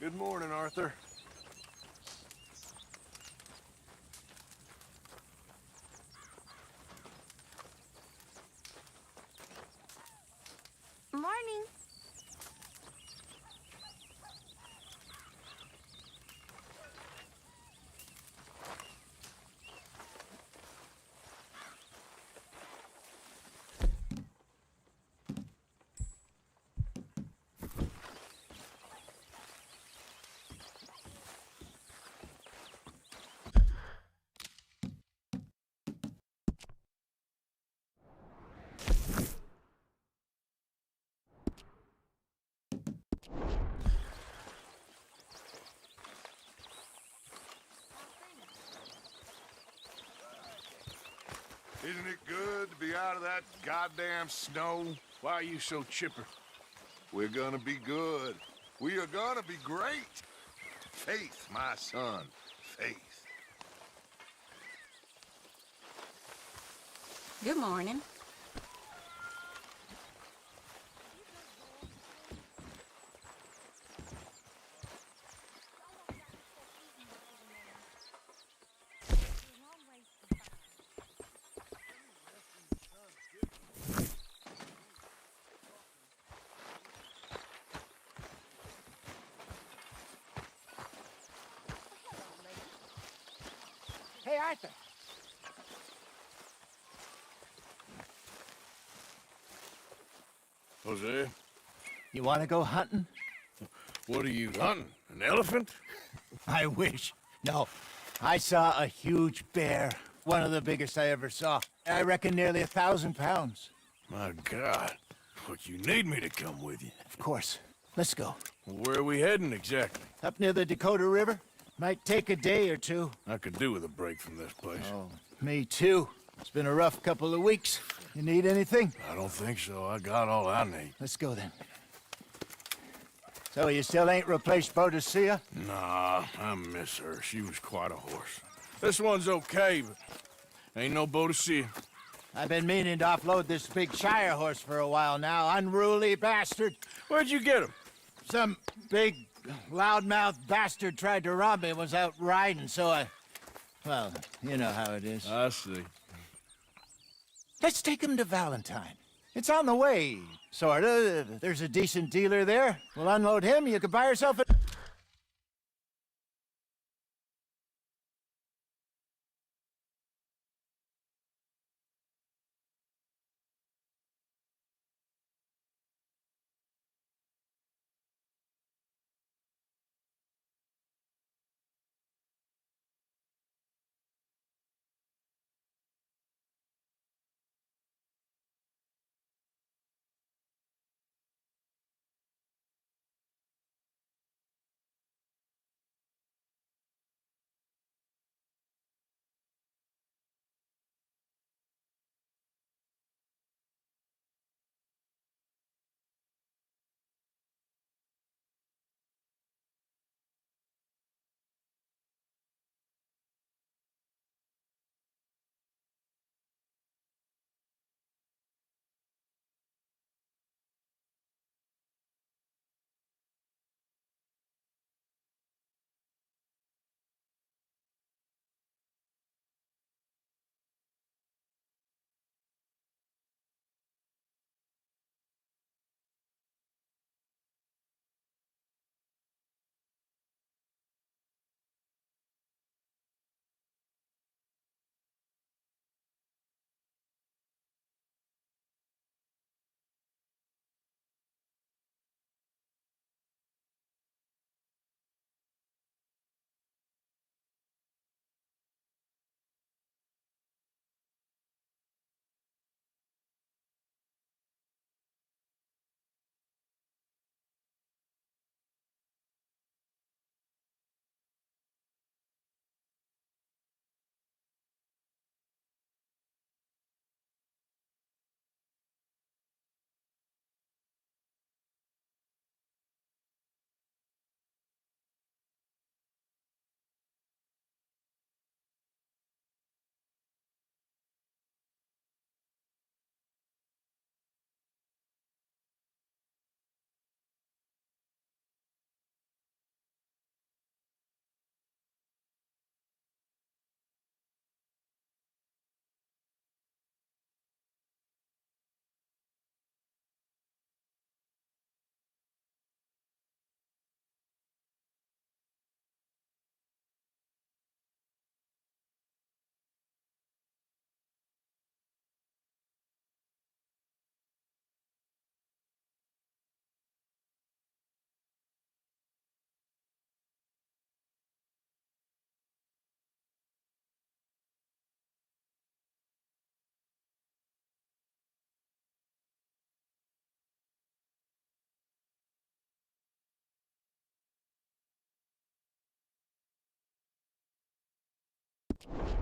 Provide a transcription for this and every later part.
Good morning, Arthur. Morning. Isn't it good to be out of that goddamn snow? Why are you so chipper? We're gonna be good. We are gonna be great. Faith, my son. Faith. Good morning. Hey, Arthur. Jose, You want to go hunting? what are you hunting? An elephant? I wish. No. I saw a huge bear. One of the biggest I ever saw. I reckon nearly 1,000 pounds. My God. What, you need me to come with you? Of course. Let's go. Where are we heading exactly? Up near the Dakota River. Might take a day or two. I could do with a break from this place. Oh, me too. It's been a rough couple of weeks. You need anything? I don't think so. I got all I need. Let's go then. So you still ain't replaced Boadicea? Nah, I miss her. She was quite a horse. This one's okay, but ain't no Boadicea. I've been meaning to offload this big Shire horse for a while now. Unruly bastard. Where'd you get him? Some big, loudmouth bastard tried to rob me and was out riding, so I... Well, you know how it is. I see. Let's take him to Valentine. It's on the way, sorta. There's a decent dealer there. We'll unload him, you could buy yourself a...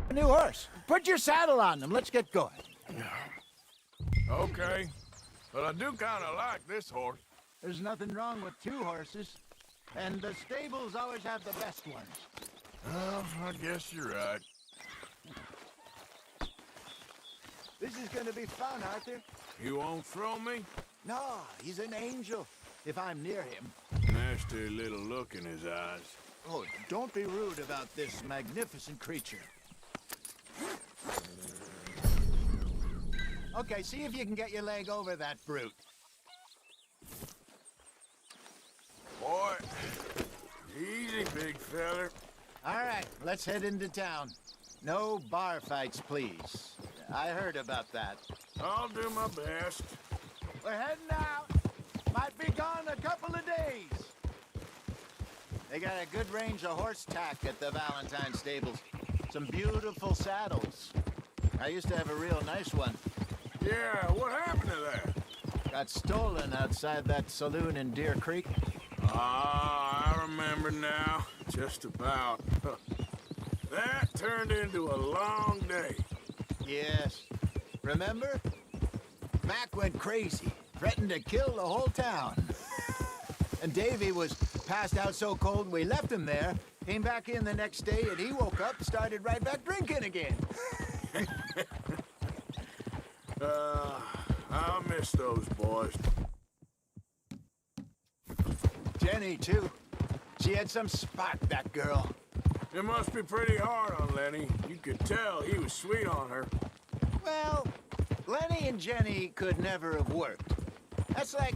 a new horse. Put your saddle on them. Let's get going. Okay, but I do kind of like this horse. There's nothing wrong with two horses, and the stables always have the best ones. Well, I guess you're right. This is gonna be fun, Arthur. You won't throw me? No, he's an angel, if I'm near him. Nasty little look in his eyes. Oh, don't be rude about this magnificent creature. Okay, see if you can get your leg over that brute. Boy, easy, big feller. All right, let's head into town. No bar fights, please. I heard about that. I'll do my best. We're heading out. Might be gone a couple of days. They got a good range of horse tack at the Valentine stables. Some beautiful saddles. I used to have a real nice one. Yeah, what happened to that? Got stolen outside that saloon in Deer Creek. Ah, I remember now. Just about. That turned into a long day. Yes. Remember? Mac went crazy, threatened to kill the whole town. And Davy was passed out so cold we left him there, came back in the next day, and he woke up, started right back drinking again. I'll miss those boys. Jenny, too. She had some spark, that girl. It must be pretty hard on Lenny. You could tell he was sweet on her. Well, Lenny and Jenny could never have worked. That's like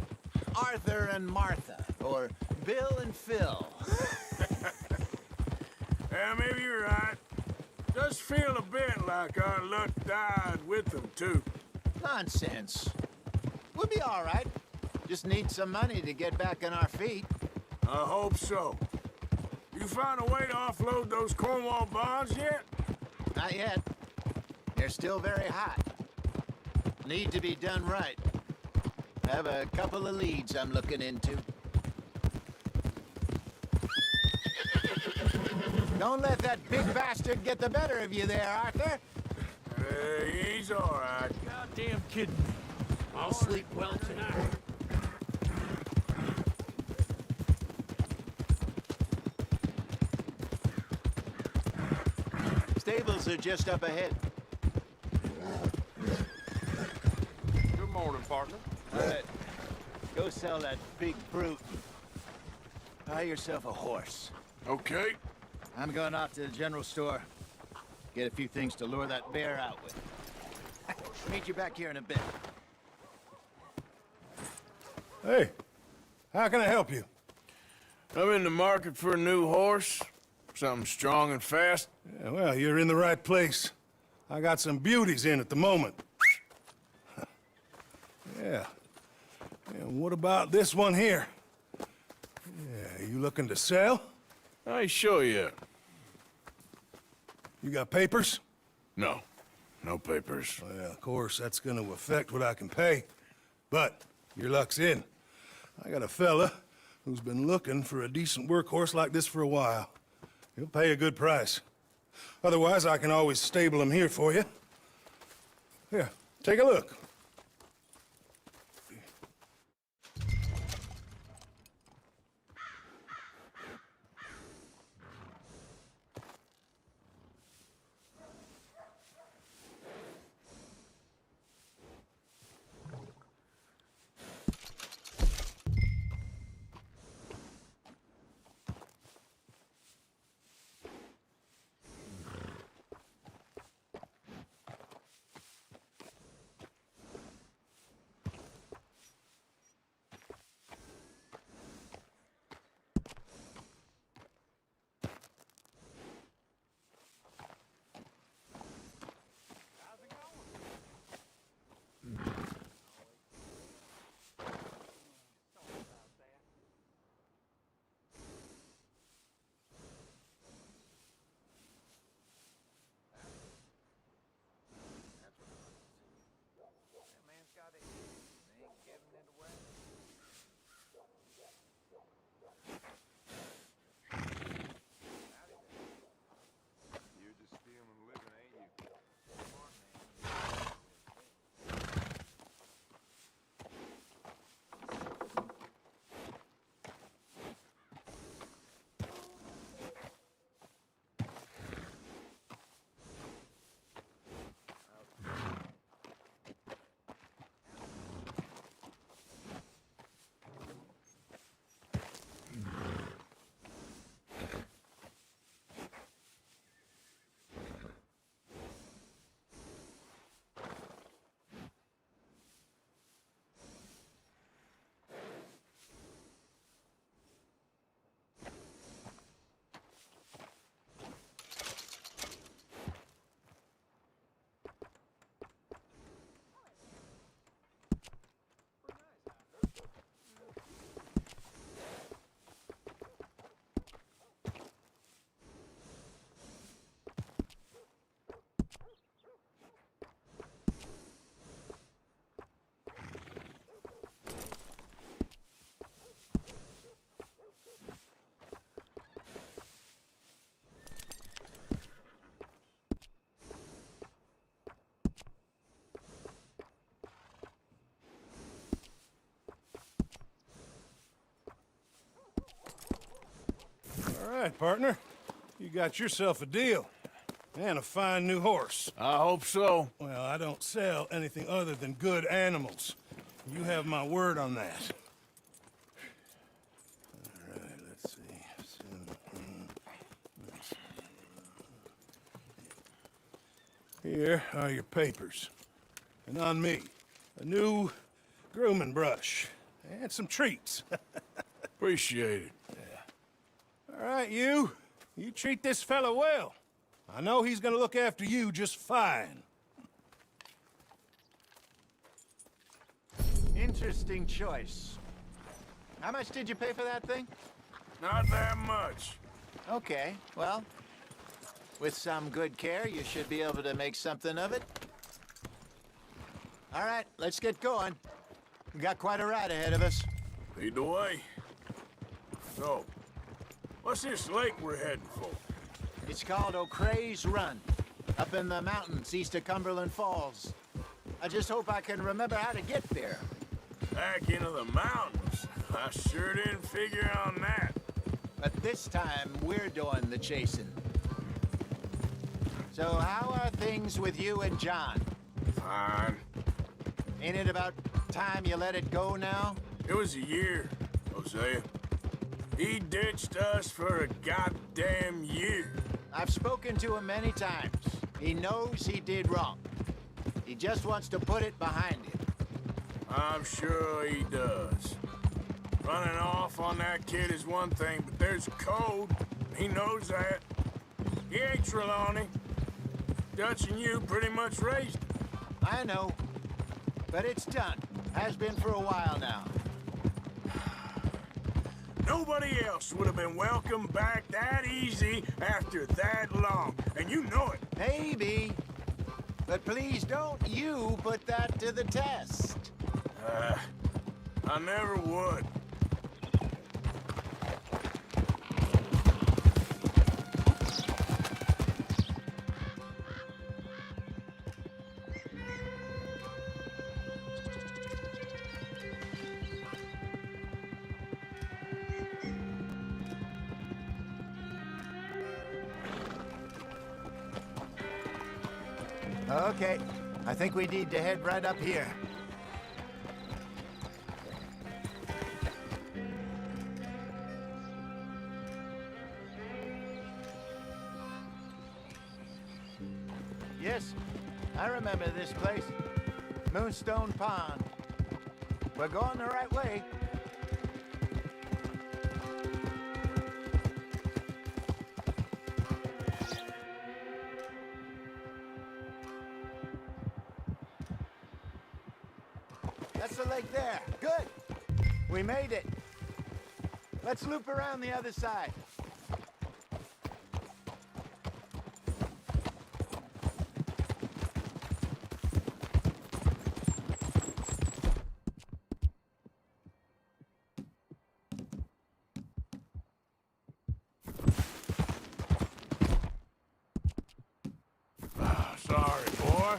Arthur and Martha, or Bill and Phil. Yeah, maybe you're right. Does feel a bit like our luck died with them, too. Nonsense. We'll be all right. Just need some money to get back on our feet. I hope so. You find a way to offload those Cornwall bonds yet? Not yet. They're still very hot. Need to be done right. I have a couple of leads I'm looking into. Don't let that big bastard get the better of you there, Arthur. He's all right. Goddamn kidding me. I'll sleep well tonight. Stables are just up ahead. Good morning, partner. Go sell that big brute. Buy yourself a horse. Okay. I'm going off to the general store. Get a few things to lure that bear out with. Meet you back here in a bit. Hey, how can I help you? I'm in the market for a new horse. Something strong and fast. Yeah, well, you're in the right place. I got some beauties in at the moment. Yeah. And what about this one here? Yeah, you looking to sell? I show you. You got papers? No. No papers. Well, of course, that's gonna affect what I can pay. But your luck's in. I got a fella who's been looking for a decent workhorse like this for a while. He'll pay a good price. Otherwise, I can always stable him here for you. Here, take a look. right, partner. You got yourself a deal. And a fine new horse. I hope so. Well, I don't sell anything other than good animals. You have my word on that. All right, let's see. Here are your papers. And on me, a new grooming brush. And some treats. Appreciate it. All right, you. You treat this fella well. I know he's gonna look after you just fine. Interesting choice. How much did you pay for that thing? Not that much. Okay, well, with some good care, you should be able to make something of it. All right, let's get going. We got quite a ride ahead of us. Lead the way. So, what's this lake we're heading for? It's called O'Creagh's Run, up in the mountains east of Cumberland Falls. I just hope I can remember how to get there. Back into the mountains? I sure didn't figure on that. But this time, we're doing the chasing. So how are things with you and John? Fine. Ain't it about time you let it go now? It was a year, Hosea. He ditched us for a goddamn year. I've spoken to him many times. He knows he did wrong. He just wants to put it behind him. I'm sure he does. Running off on that kid is one thing, but there's code. He knows that. He ain't Trelawney. Dutch and you pretty much raised him. I know. But it's done. Has been for a while now. Nobody else would have been welcomed back that easy after that long, and you know it. Maybe. But please don't you put that to the test. I never would. Okay. I think we need to head right up here. Yes, I remember this place. Moonstone Pond. We're going the right way. That's the lake there. Good. We made it. Let's loop around the other side. Sorry, boy.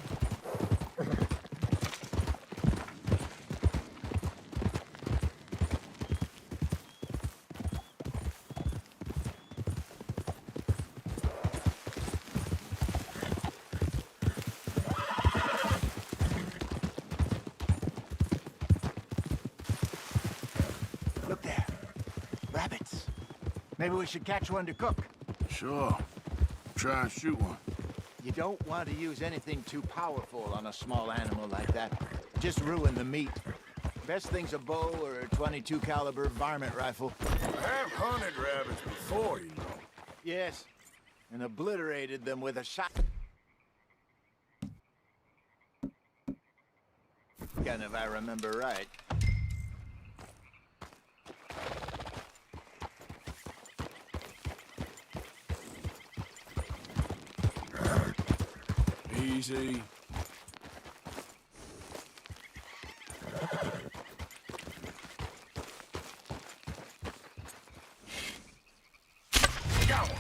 Look there. Rabbits. Maybe we should catch one to cook. Sure. Try and shoot one. You don't want to use anything too powerful on a small animal like that. Just ruin the meat. Best thing's a bow or a .22 caliber varmint rifle. I have hunted rabbits before, you know. Yes, and obliterated them with a shot. Gun, if I remember right. Easy. Got one.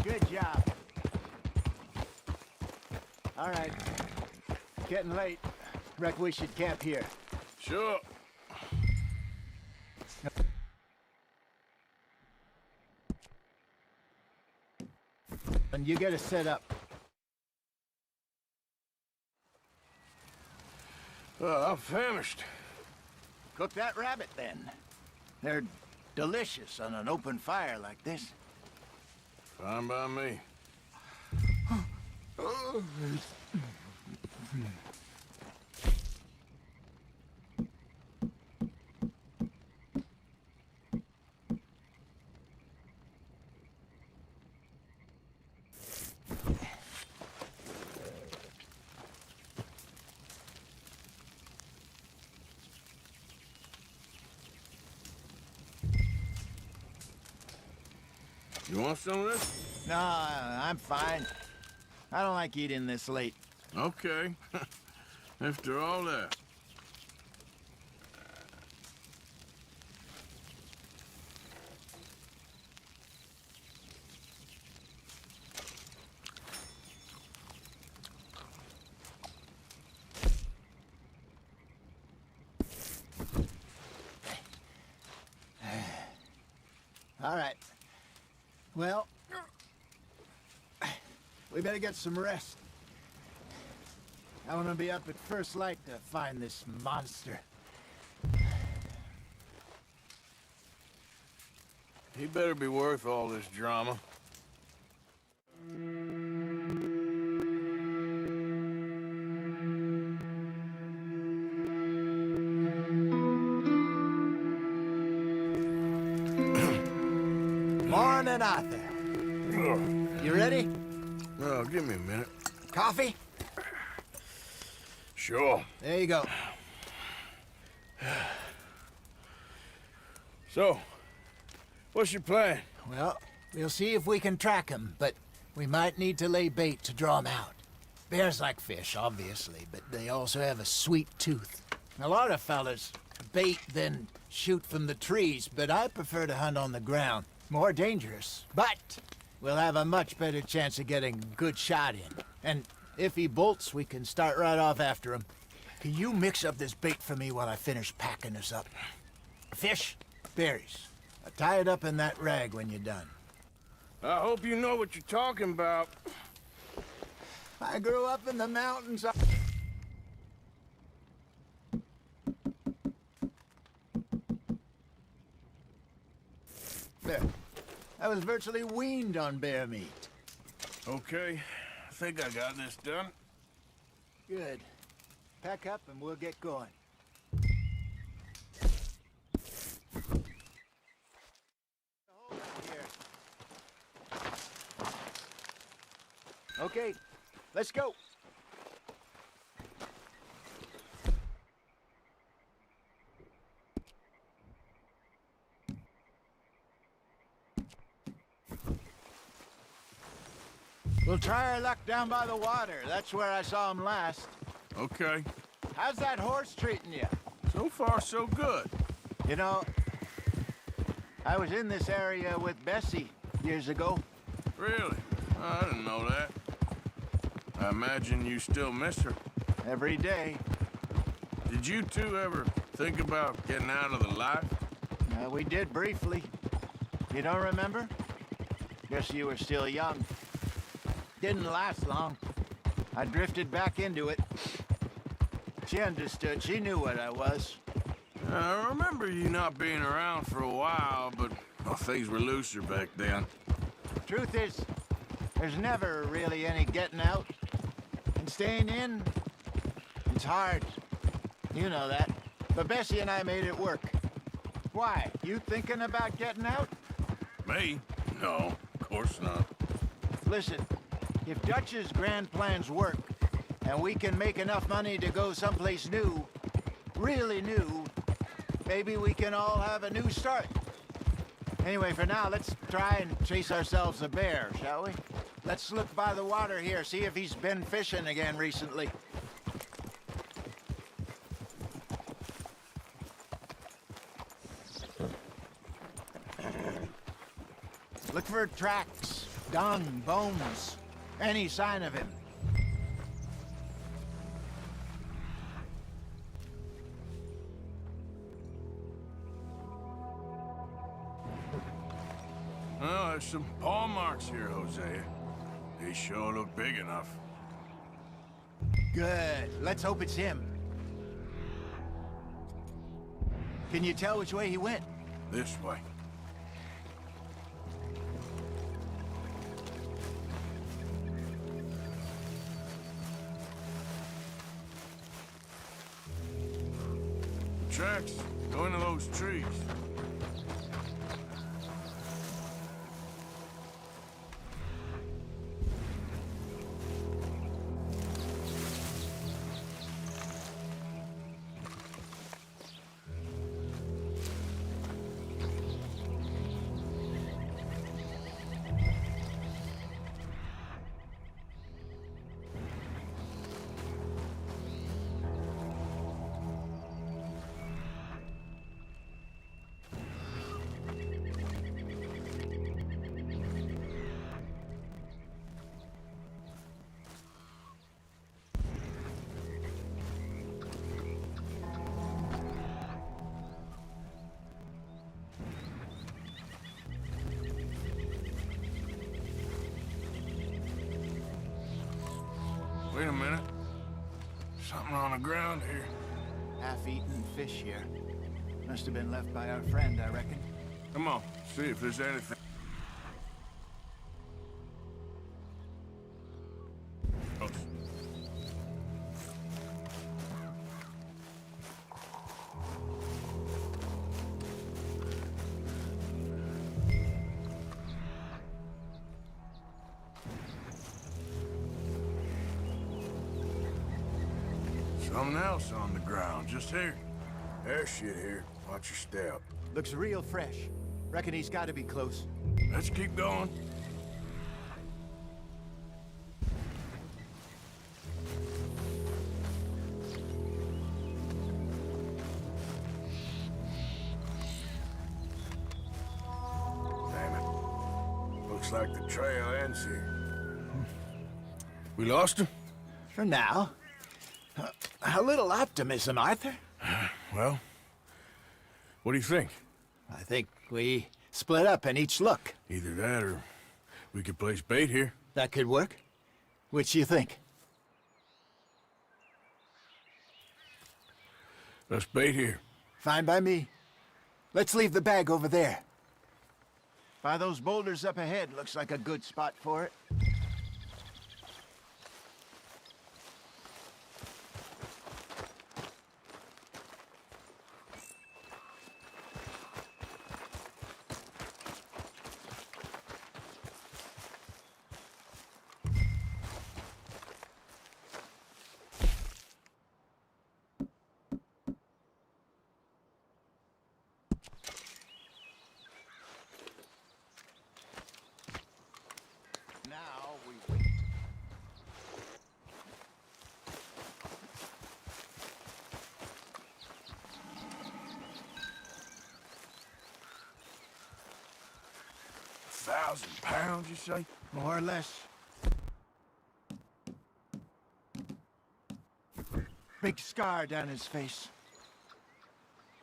Good job. All right. Getting late. Reckon we should camp here. Sure. And you get us set up. I'm famished. Cook that rabbit, then. They're delicious on an open fire like this. Fine by me. You want some of this? No, I'm fine. I don't like eating this late. Okay. After all that. All right. Well, we better get some rest. I want to be up at first light to find this monster. He better be worth all this drama. Morning, Arthur. You ready? Oh, give me a minute. Coffee? Sure. There you go. So, what's your plan? Well, we'll see if we can track him, but we might need to lay bait to draw him out. Bears like fish, obviously, but they also have a sweet tooth. A lot of fellas bait, then shoot from the trees, but I prefer to hunt on the ground. More dangerous, but we'll have a much better chance of getting a good shot in. And if he bolts, we can start right off after him. Can you mix up this bait for me while I finish packing this up? Fish, berries. Tie it up in that rag when you're done. I hope you know what you're talking about. I grew up in the mountains. There. I was virtually weaned on bear meat. Okay, I think I got this done. Good. Pack up and we'll get going. Okay, let's go. We'll try our luck down by the water. That's where I saw him last. Okay. How's that horse treating you? So far, so good. You know, I was in this area with Bessie years ago. Really? I didn't know that. I imagine you still miss her. Every day. Did you two ever think about getting out of the life? We did briefly. You don't remember? Guess you were still young. Didn't last long. I drifted back into it. She understood. She knew what I was. I remember you not being around for a while, but well, things were looser back then. Truth is, there's never really any getting out. And staying in, it's hard. You know that. But Bessie and I made it work. Why? You thinking about getting out? Me? No, of course not. Listen, if Dutch's grand plans work, and we can make enough money to go someplace new, really new, maybe we can all have a new start. Anyway, for now, let's try and chase ourselves a bear, shall we? Let's look by the water here, see if he's been fishing again recently. Look for tracks, dung, bones, any sign of him. Well, there's some paw marks here, Hosea. They sure look big enough. Good. Let's hope it's him. Can you tell which way he went? This way. Tracks go into those trees. Wait a minute. Something on the ground here. Half-eaten fish here. Must have been left by our friend, I reckon. Come on, see if there's anything. Close. Something else on the ground, just here. There's shit here. Watch your step. Looks real fresh. Reckon he's got to be close. Let's keep going. Damn it. Looks like the trail ends here. We lost him? For now. A little optimism, Arthur. Well, what do you think? I think we split up and each look. Either that or we could place bait here. That could work. Which do you think? Let's bait here. Fine by me. Let's leave the bag over there. By those boulders up ahead, looks like a good spot for it. Now we wait. £1,000, you say? More or less. Big scar down his face.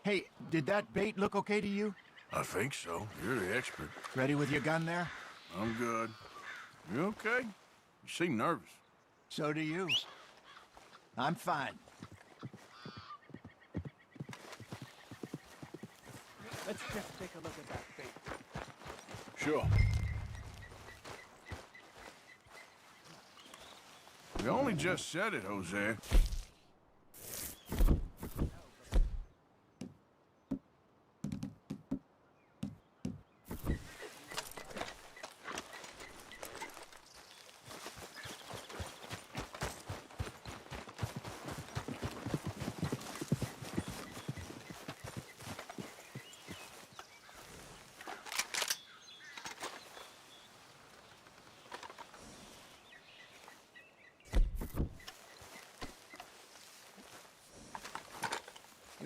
Hey, did that bait look okay to you? I think so. You're the expert. Ready with your gun there? I'm good. You okay? You seem nervous. So do you. I'm fine. Let's just take a look at that bait. Sure. You only just said it, Jose.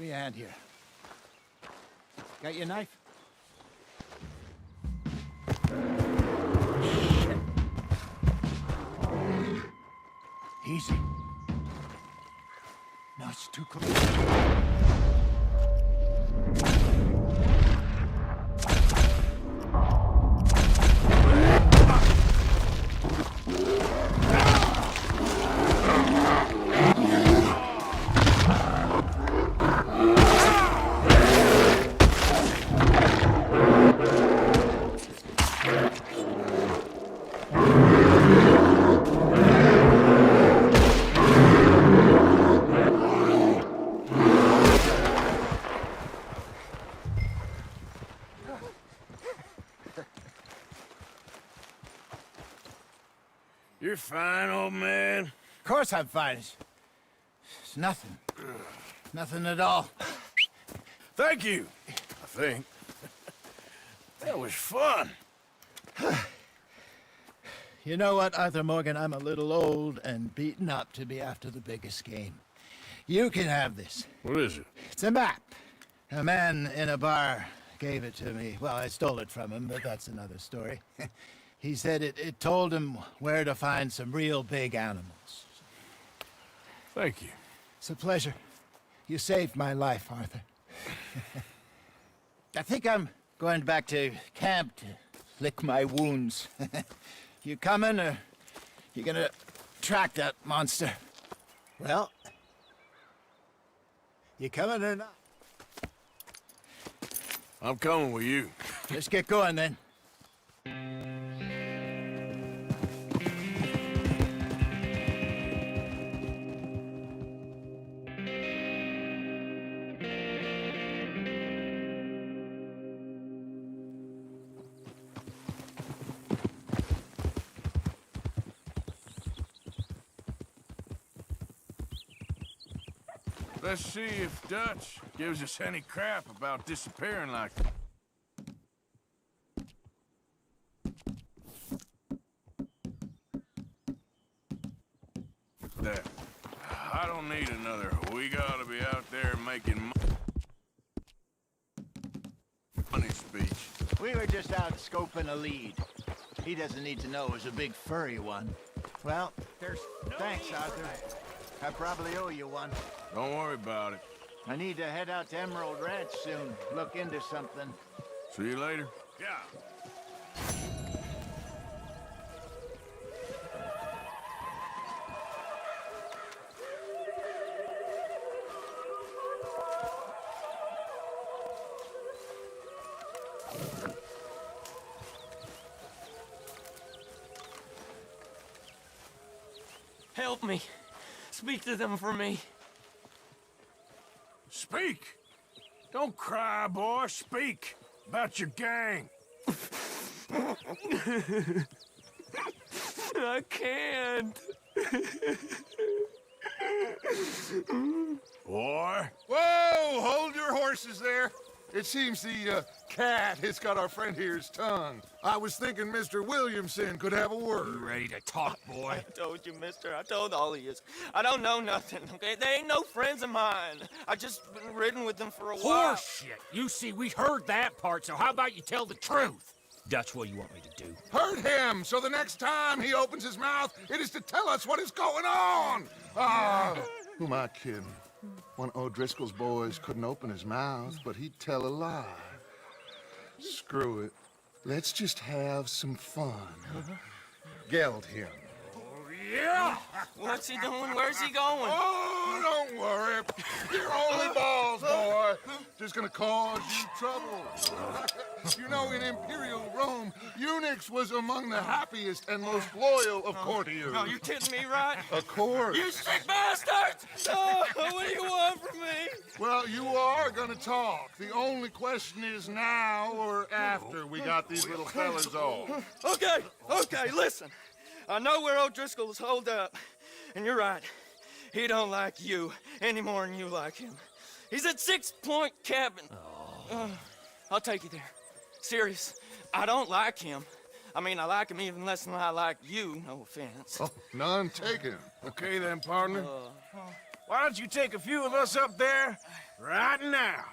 me a hand here. Got your knife? Shit. Easy. No, it's too close. You're fine, old man. Of course I'm fine. It's nothing. Nothing at all. Thank you, I think. That was fun. You know what, Arthur Morgan? I'm a little old and beaten up to be after the biggest game. You can have this. What is it? It's a map. A man in a bar gave it to me. Well, I stole it from him, but that's another story. He said it told him where to find some real big animals. Thank you. It's a pleasure. You saved my life, Arthur. I think I'm going back to camp to lick my wounds. You coming, or you gonna track that monster? Well, you coming or not? I'm coming with you. Let's get going, then. Let's see if Dutch gives us any crap about disappearing like that. I don't need another. We gotta be out there making money speech. We were just out scoping a lead. He doesn't need to know it was a big furry one. Well, thanks, Arthur. I probably owe you one. Don't worry about it. I need to head out to Emerald Ranch soon. Look into something. See you later. Yeah. Help me. Speak to them for me. Speak. Don't cry, boy. Speak about your gang. I can't. Boy. Whoa! Hold your horses there. It seems the cat has got our friend here's tongue. I was thinking Mr. Williamson could have a word. Ready to talk, boy? I told you, mister. I told all of you. I don't know nothing, okay? They ain't no friends of mine. I just been ridden with them for a while. Horseshit. You see, we heard that part, so how about you tell the truth? Dutch, what do you want me to do? Hurt him, so the next time he opens his mouth, it is to tell us what is going on. Ah, who am I kidding? One of O'Driscoll's boys couldn't open his mouth, but he'd tell a lie. Screw it. Let's just have some fun. Geld him. Yeah. What's he doing? Where's he going? Oh, don't worry. You're only balls, boy. Just gonna cause you trouble. You know, in Imperial Rome, eunuchs was among the happiest and most loyal of courtiers. No, you kidding me, right? Of course. You sick bastards! Oh, what do you want from me? Well, you are gonna talk. The only question is now or after we got these little fellas off. Okay, listen. I know where O'Driscoll's holed up, and you're right. He don't like you any more than you like him. He's at 6 Point Cabin. I'll take you there. Serious, I don't like him. I mean, I like him even less than I like you, no offense. Oh, none taken. Okay then, partner. Why don't you take a few of us up there right now?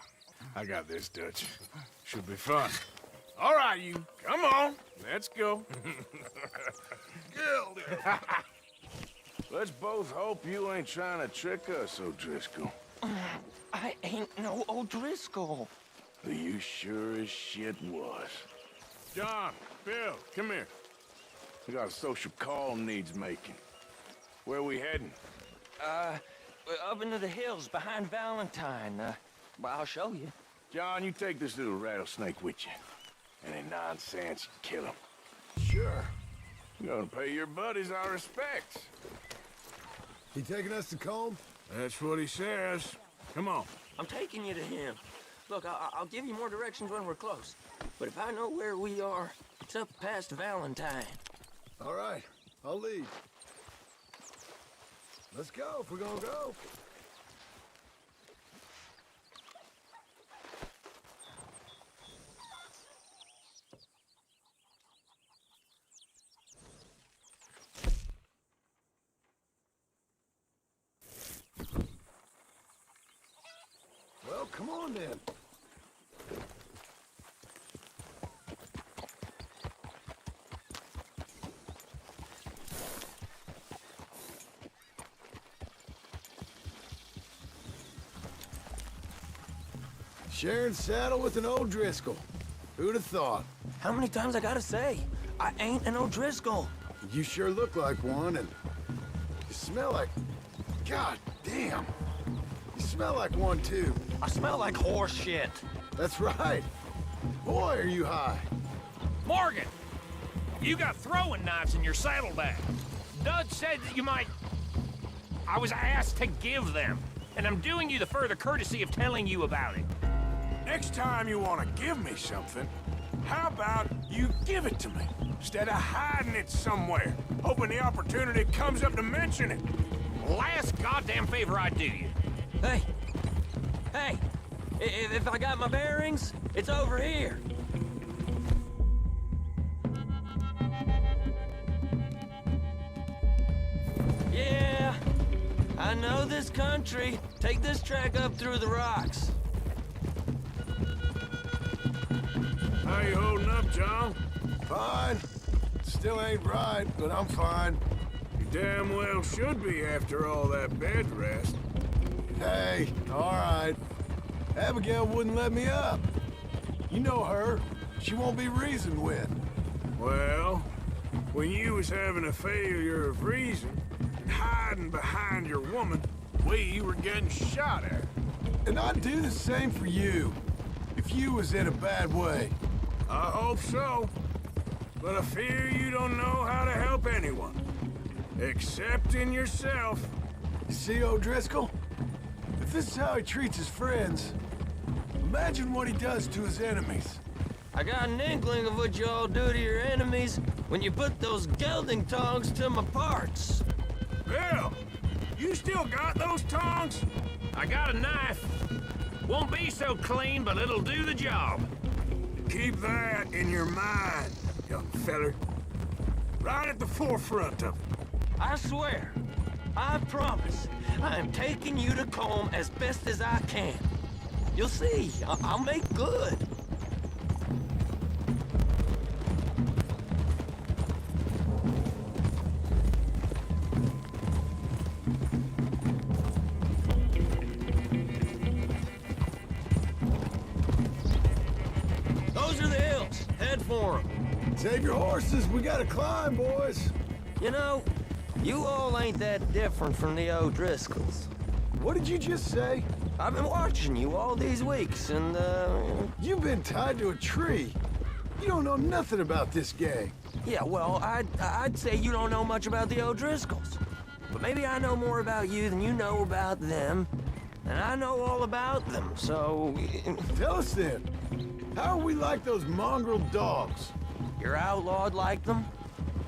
I got this, Dutch. Should be fun. All right, you. Come on. Let's go. Gildy. Let's both hope you ain't trying to trick us, O'Driscoll. I ain't no O'Driscoll. You sure as shit was. John, Bill, come here. We got a social call needs making. Where we heading? Up into the hills behind Valentine. Well, I'll show you. John, you take this little rattlesnake with you. Any nonsense, kill him. Sure. You're gonna pay your buddies our respects. He taking us to Combe? That's what he says. Come on. I'm taking you to him. Look, I'll give you more directions when we're close. But if I know where we are, it's up past Valentine. All right, I'll lead. Let's go if we're gonna go. Well, come on then. Sharing saddle with an O'Driscoll. Who'd have thought? How many times I gotta say? I ain't an O'Driscoll. You sure look like one, and you smell like... God damn. You smell like one, too. I smell like horse shit. That's right. Boy, are you high. Morgan! You got throwing knives in your saddlebag. Dud said that you might... I was asked to give them, and I'm doing you the further courtesy of telling you about it. Next time you want to give me something, how about you give it to me, instead of hiding it somewhere, hoping the opportunity comes up to mention it? Last goddamn favor I do you. Hey! Hey! If I got my bearings, it's over here. Yeah, I know this country. Take this track up through the rocks. How you holding up, John? Fine. Still ain't right, but I'm fine. You damn well should be after all that bed rest. Hey, all right. Abigail wouldn't let me up. You know her. She won't be reasoned with. Well, when you was having a failure of reason, and hiding behind your woman, we were getting shot at. And I'd do the same for you, if you was in a bad way. I hope so, but I fear you don't know how to help anyone, except in yourself. You see, O'Driscoll? If this is how he treats his friends, imagine what he does to his enemies. I got an inkling of what you all do to your enemies when you put those gelding tongs to my parts. Bill, you still got those tongs? I got a knife. Won't be so clean, but it'll do the job. Keep that in your mind, young feller. Right at the forefront of it. I swear, I promise, I am taking you to Combe as best as I can. You'll see, I'll make good. Those are the hills. Head for them. Save your horses, we gotta climb, boys. You know, you all ain't that different from the O'Driscolls. What did you just say? I've been watching you all these weeks, and, You've been tied to a tree. You don't know nothing about this gang. yeah, well, I'd say you don't know much about the O'Driscolls. But maybe I know more about you than you know about them. And I know all about them, so... Tell us then, how are we like those mongrel dogs? You're outlawed like them.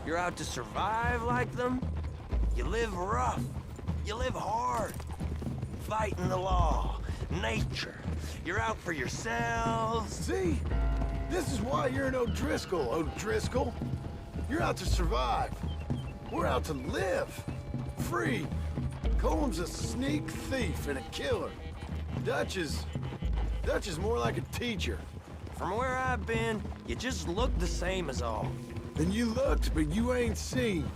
You're out to survive like them. You live rough. You live hard. Fighting the law, nature. You're out for yourselves. See? This is why you're an O'Driscoll, O'Driscoll. You're out to survive. We're out to live. Free. Colm's a sneak thief and a killer. Dutch is more like a teacher. From where I've been, you just look the same as all. Then you looked, but you ain't seen.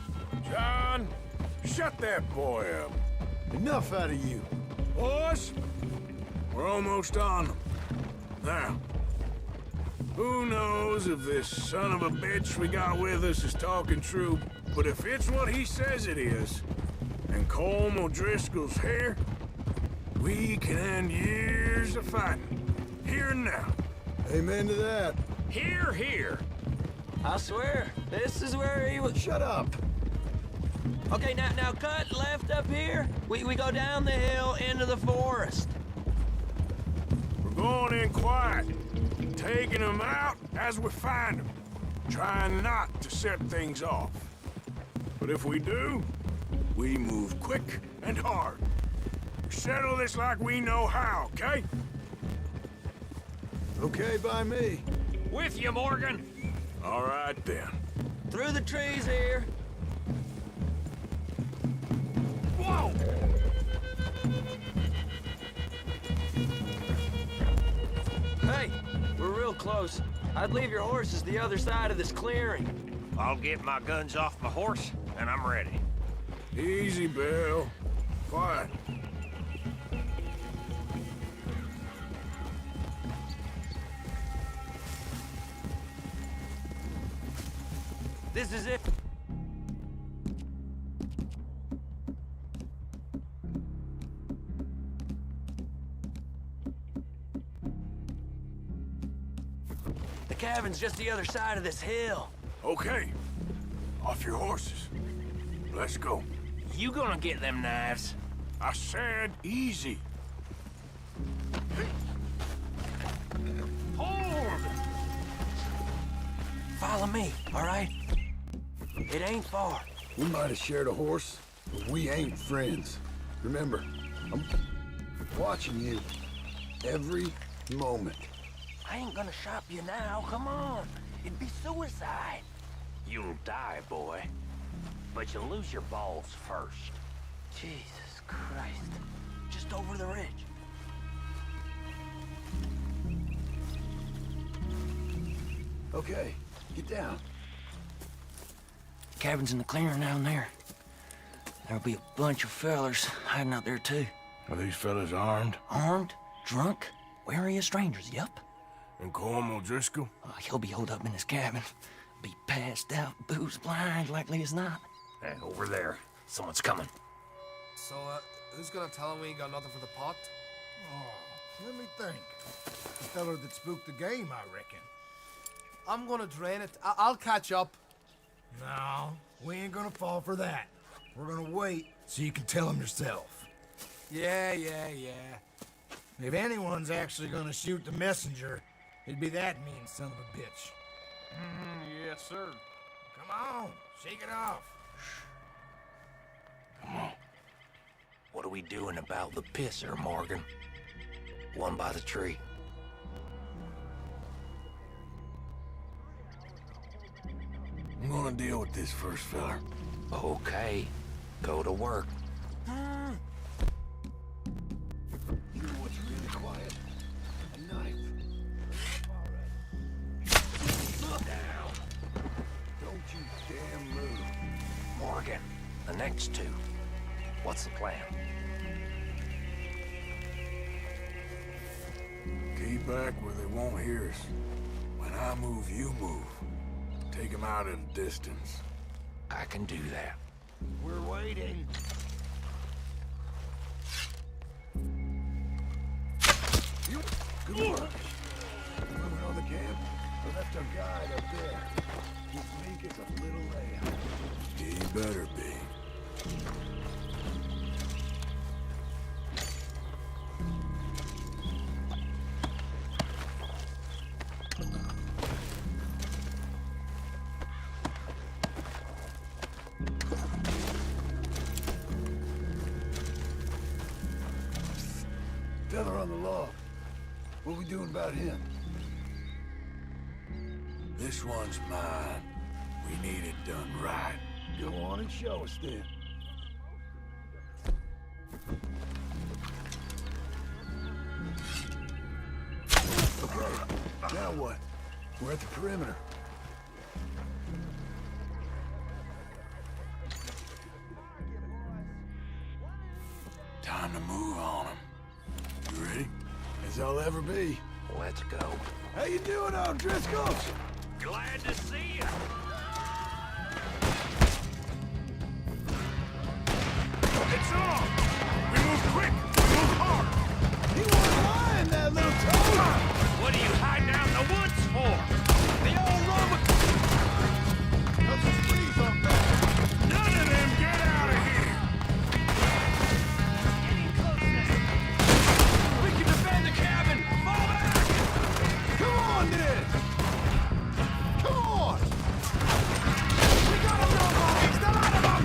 John, shut that boy up. Enough out of you. Boys, we're almost on them. Now, who knows if this son of a bitch we got with us is talking true, but if it's what he says it is, and Colm O'Driscoll's here, we can end years of fighting, here and now. Amen to that. Here, here. I swear, this is where he was. Shut up. Okay, now cut left up here. We go down the hill into the forest. We're going in quiet, taking them out as we find them, trying not to set things off. But if we do, we move quick and hard. We settle this like we know how, okay? Okay by me. With you, Morgan. All right, then. Through the trees here. Whoa! Hey, we're real close. I'd leave your horses the other side of this clearing. I'll get my guns off my horse, and I'm ready. Easy, Bill. Quiet. This is it. The cabin's just the other side of this hill. Okay. Off your horses. Let's go. You gonna get them knives? I said easy. Hold! Follow me, all right? It ain't far. We might have shared a horse, but we ain't friends. Remember, I'm watching you every moment. I ain't gonna shop you now, come on. It'd be suicide. You'll die, boy. But you'll lose your balls first. Jesus Christ. Just over the ridge. Okay, get down. Cabin's in the clearing down there. There'll be a bunch of fellers hiding out there too. Are these fellas armed? Armed, drunk, wary of strangers, yup. And Colm O'Driscoll? He'll be holed up in his cabin. Be passed out, booze blind, likely as not. Hey, over there. Someone's coming. So, who's gonna tell him we ain't got nothing for the pot? Oh, let me think. The fella that spooked the game, I reckon. I'm gonna drain it. I'll catch up. No, we ain't gonna fall for that. We're gonna wait so you can tell him yourself. Yeah. If anyone's actually gonna shoot the messenger, it'd be that mean son of a bitch. Yes, sir. Come on, shake it off. What are we doing about the pisser, Morgan? One by the tree. I'm gonna deal with this first fella. Okay, go to work. You know what's really quiet? A knife. All right. Down. Don't you damn move. Morgan, the next two. What's the plan? Keep back where they won't hear us. When I move, you move. Take them out at a distance. I can do that. We're waiting. You good work. Moving on the camp. We left our guide up there. He's meek as a little lamb. He better be. Fella on the log. What are we doing about him? This one's mine. We need it done right. Go on and show us then. Now what? We're at the perimeter. Time to move on them. You ready? As I'll ever be. Let's go. How you doing, O'Driscolls? Glad to see you. It's on! We move quick! Move hard! He wasn't lying, that little toad! What are you hiding out in the woods for? The old Roman... Let's just freeze on that. None of them get out of here! Getting close now. We can defend the cabin. Fall back! Come on, then! Come on! We got him, boys! The lot of them!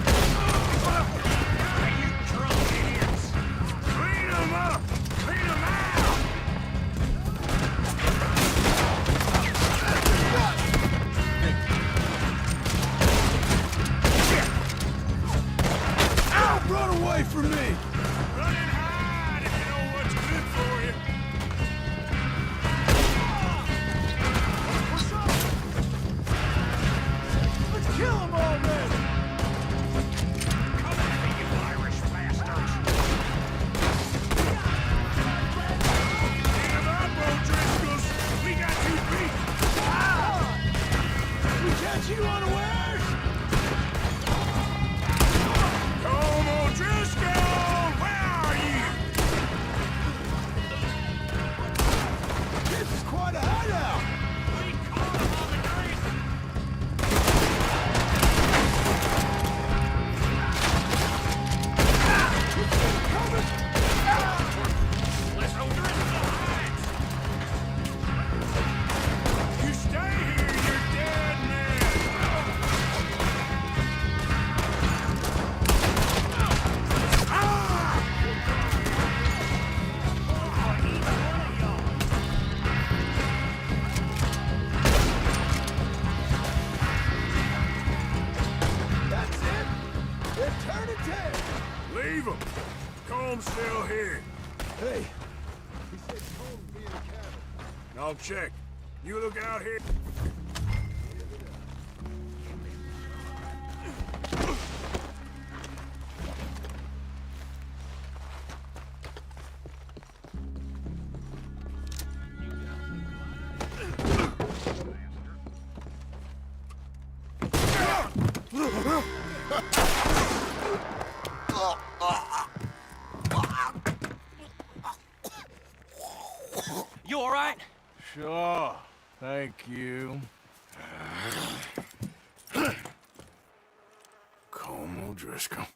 You drunk idiots! Clean them up! Clean them out! Ow! Run away from me! Run and hide if you know what's good for you. Let's kill them already! Come at me, you Irish bastards! Give up, O'Driscolls! We got you beat! We catch you unawares! Come, O'Driscoll! Where are you? This is quite a hideout! We caught him on the green! Let's O'Driscoll hides! You stay here, you're dead man! That's it! They're turning tail! Leave them! Comb's still here. Hey, he said Combs be in the cabin. I'll check. You look out here. You all right? Sure. Thank you. Colm O'Driscoll.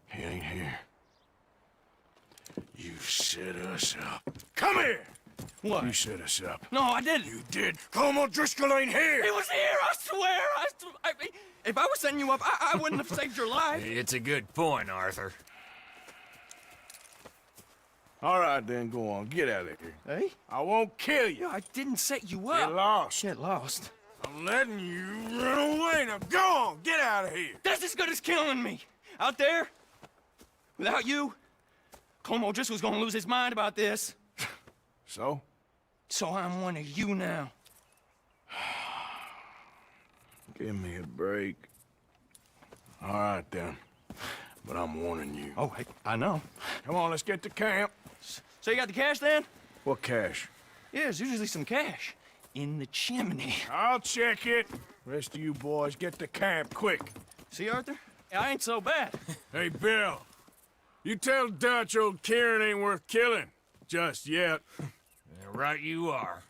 He ain't here. You set us up. Come here! What? You set us up. No, I didn't. You did. Colm O'Driscoll ain't here! He was here, I swear. I mean, if I was setting you up, I wouldn't have saved your life. It's a good point, Arthur. All right, then, go on. Get out of here. Hey? I won't kill you. No, I didn't set you Get up. lost. Get lost. I'm letting you run away. Now go on. Get out of here. That's as good as killing me. Out there, without you, Colm O'Driscoll's gonna lose his mind about this. So? So I'm one of you now. Give me a break. All right, then. But I'm warning you. Oh, I know. Come on, let's get to camp. So you got the cash then? What cash? Yeah, there's usually some cash in the chimney. I'll check it. Rest of you boys, get to camp, quick. See, Arthur? I ain't so bad. Hey, Bill. You tell Dutch old Kieran ain't worth killing. Just yet. Right you are.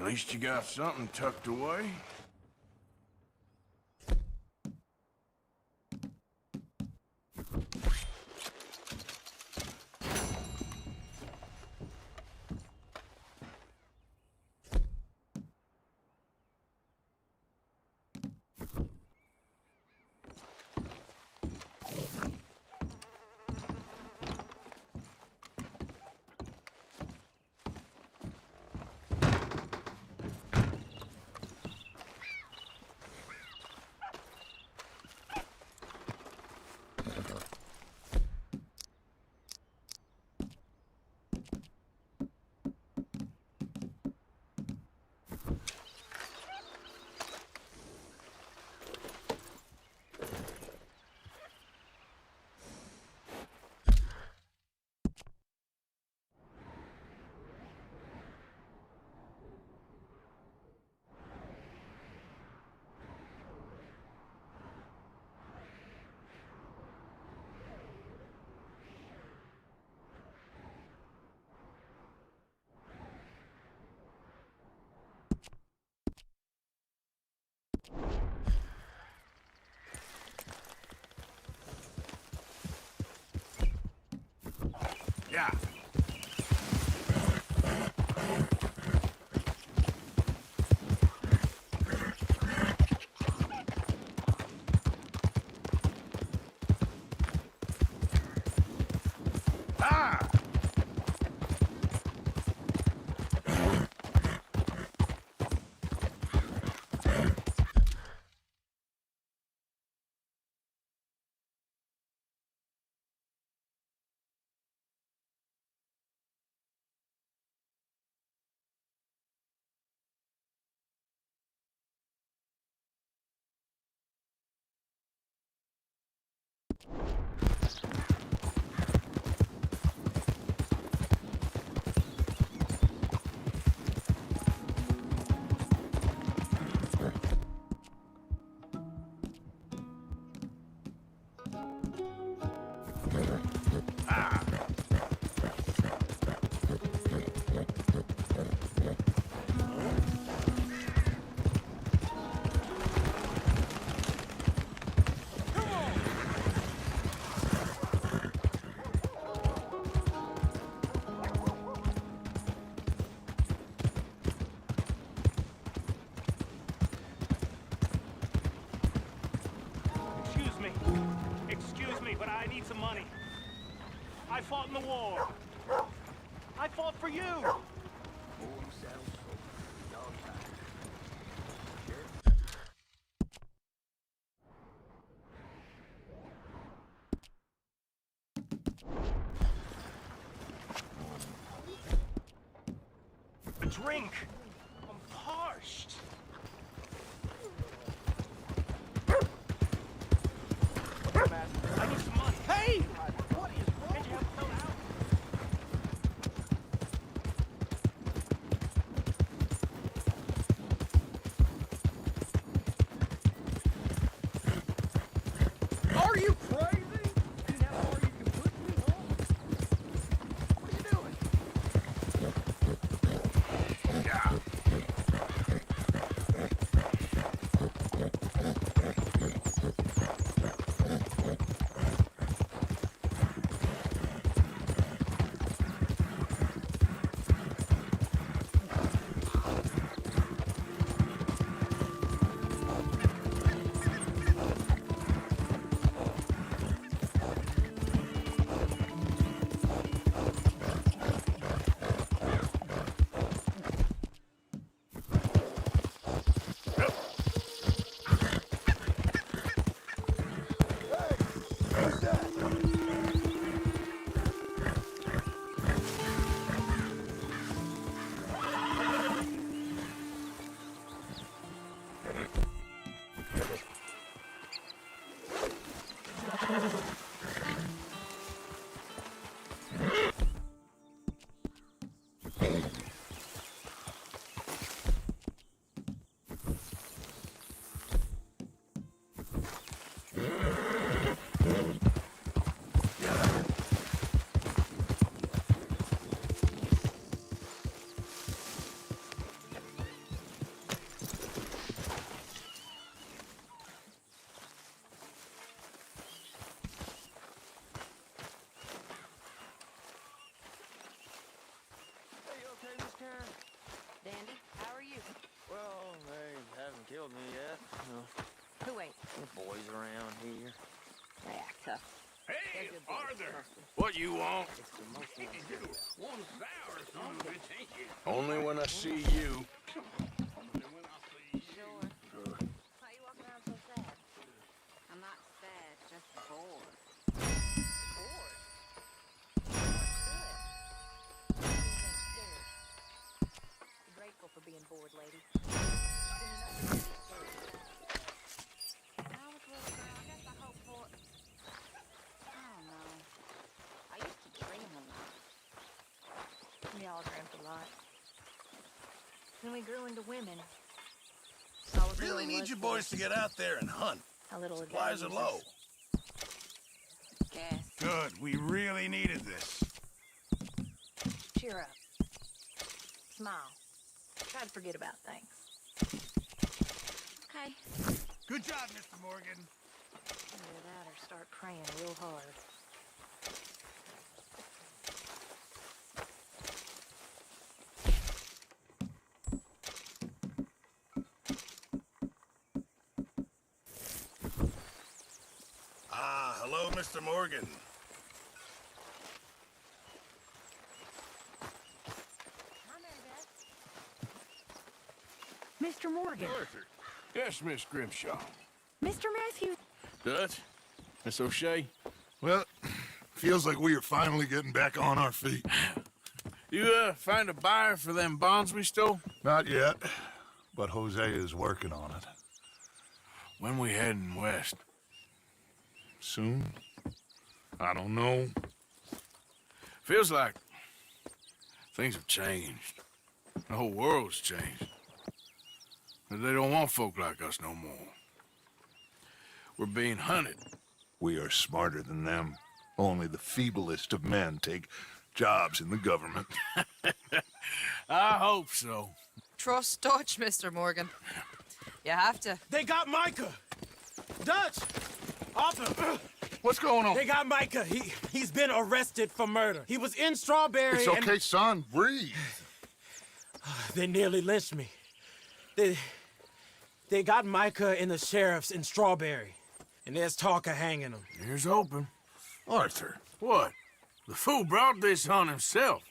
At least you got something tucked away. Yeah. me, but I need some money. I fought in the war. I fought for you. A drink. I'm parched. I need some money. Hey! What is wrong? Can't you help me out? Are you crazy? Isn't that far you can push me, huh? What are you doing? Yeah. Dandy, how are you? Well, they haven't killed me yet. No. Who ain't? The boys around here. They act tough. Hey, They're good boys, Arthur. mostly. What you want? It's the most of them. One sour son of a bitch, ain't you? Only when I see you. Sure. Why you walking around so sad? I'm not sad, just bored. Bored? Good. Scared. Be grateful for being bored, lady. When I was a little girl, I guess I hoped for... I don't know. I used to dream a lot. We all dreamt a lot. Then we grew into women. I was Really need you boys to get out there and hunt. a little Supplies are low. Gas. Good, we really needed this. Cheer up. Smile. Try to forget about things. Okay. Good job, Mr. Morgan. Either that or start praying real hard. Ah, hello, Mr. Morgan. Hi, Mary Beth. Mr. Morgan. Arthur. Yes, Miss Grimshaw. Mr. Matthews. Dutch? Miss O'Shea? Well, feels like we are finally getting back on our feet. You, find a buyer for them bonds we stole? Not yet, but Jose is working on it. When we heading west? Soon? I don't know. Feels like things have changed. The whole world's changed. But they don't want folk like us no more. We're being hunted. We are smarter than them. Only the feeblest of men take jobs in the government. I hope so. Trust Dutch, Mr. Morgan. You have to. They got Micah! Dutch! Arthur! What's going on? They got Micah. He's been arrested for murder. He was in Strawberry It's okay, son. Breathe. They nearly lynched me. They got Micah and the sheriffs in Strawberry. And there's talk of hanging him. Here's hoping. Arthur. What? The fool brought this on himself.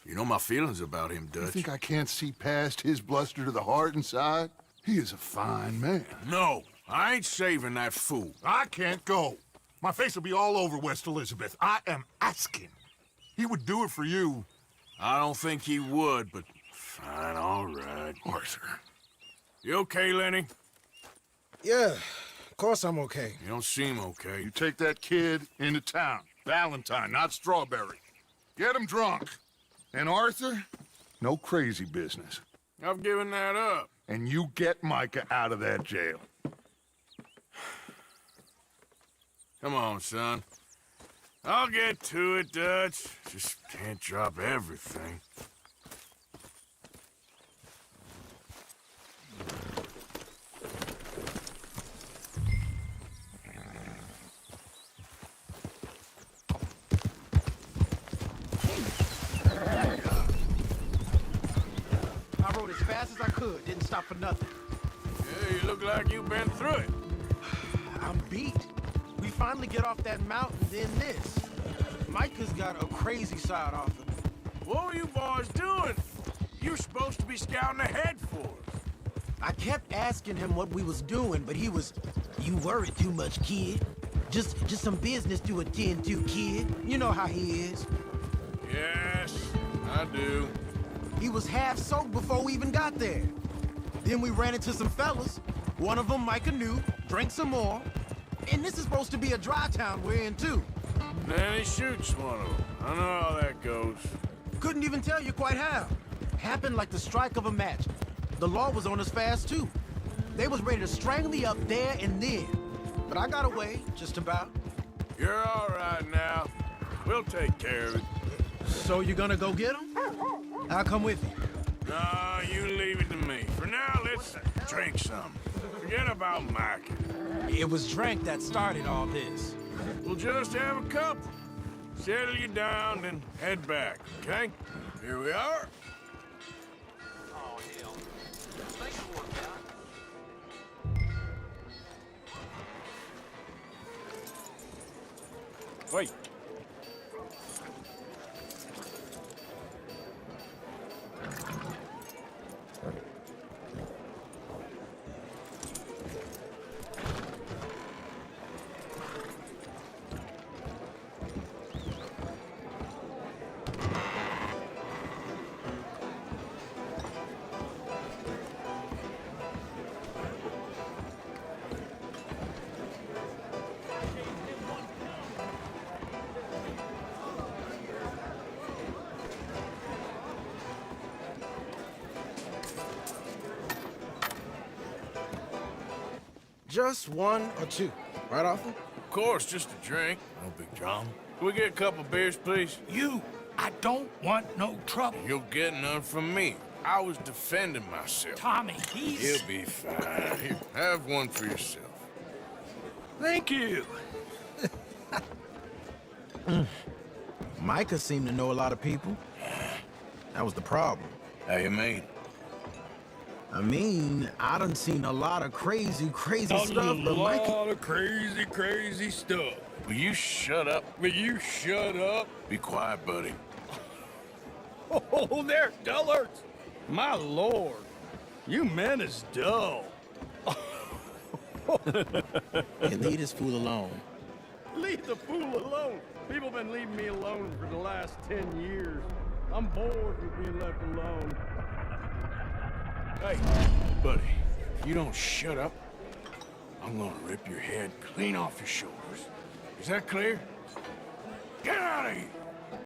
You know my feelings about him, You Dutch. think I can't see past his bluster to the heart inside? He is a fine man. No, I ain't saving that fool. I can't go. My face will be all over West Elizabeth. I am asking. He would do it for you. I don't think he would, but fine, all right. Arthur. You okay, Lenny? Yeah, of course I'm okay. You don't seem okay. You take that kid into town. Valentine, not Strawberry. Get him drunk. And Arthur, no crazy business. I've given that up. And you get Micah out of that jail. Come on, son. I'll get to it, Dutch. Just can't drop everything. I rode as fast as I could, didn't stop for nothing. Yeah, you look like you've been through it. I'm beat. We finally get off that mountain, then this. Micah's got a crazy side off him. What were you boys doing? You're supposed to be scouting ahead for us. I kept asking him what we was doing, but he was, "You worry too much, kid. Just some business to attend to, kid. You know how he is." Yes, I do. He was half soaked before we even got there. Then we ran into some fellas. One of them Micah knew, drank some more. And this is supposed to be a dry town we're in, too. Then he shoots one of them. I know how that goes. Couldn't even tell you quite how. Happened like the strike of a match. The law was on us fast, too. They was ready to strangle me up there and then. But I got away, just about. You're all right now. We'll take care of it. So you gonna go get him? I'll come with you. No, you leave it to me. For now, let's drink some. Forget about Mike. It was drink that started all this. We'll just have a couple. Settle you down, then head back, okay? Here we are. Oh, hell. Thanks for working out. Wait. Just one or two, right, Arthur? Of course, just a drink. No big drama. Can we get a couple beers, please? I don't want no trouble. You'll get none from me. I was defending myself. Tommy, he's... He'll be fine. Here, have one for yourself. Thank you. Micah seemed to know a lot of people. That was the problem. How you mean? I mean, I done seen a lot of crazy stuff, but Micah... of crazy stuff. Will you shut up? Will you shut up? Be quiet, buddy. Oh, they're dullards. My lord, you men is dull. Hey, leave this fool alone. Leave the fool alone. People been leaving me alone for the last 10 years. I'm bored with being left alone. Hey, buddy, if you don't shut up, I'm gonna rip your head clean off your shoulders. Is that clear? Get out of here!